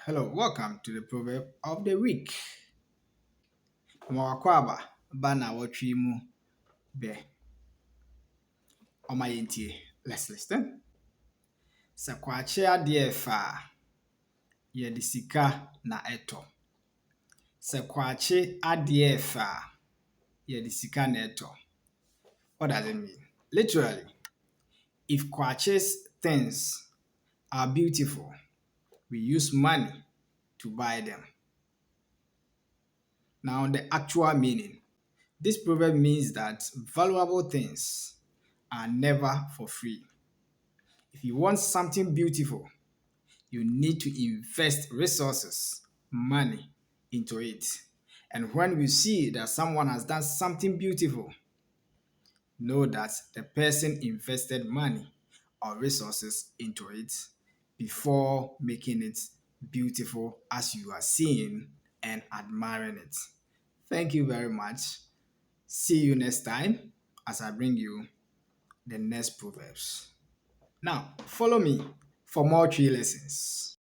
Hello, welcome to the proverb of the week. Mawakwaba bana watwi mu be omayentie. Let's listen. Sɛ kwakye adeɛ fa a, yɛde sika na ɛtɔ. Sɛ kwakye adeɛ fa a, yɛde sika na ɛtɔ. What does it mean? Literally, if kwakye's things are beautiful, we use money to buy them. Now, the actual meaning. This proverb means that valuable things are never for free. If you want something beautiful, you need to invest resources, money into it. And when we see that someone has done something beautiful, know that the person invested money or resources into it before making it beautiful as you are seeing and admiring it. Thank you very much. See you next time as I bring you the next proverbs. Now, follow me for more tree lessons.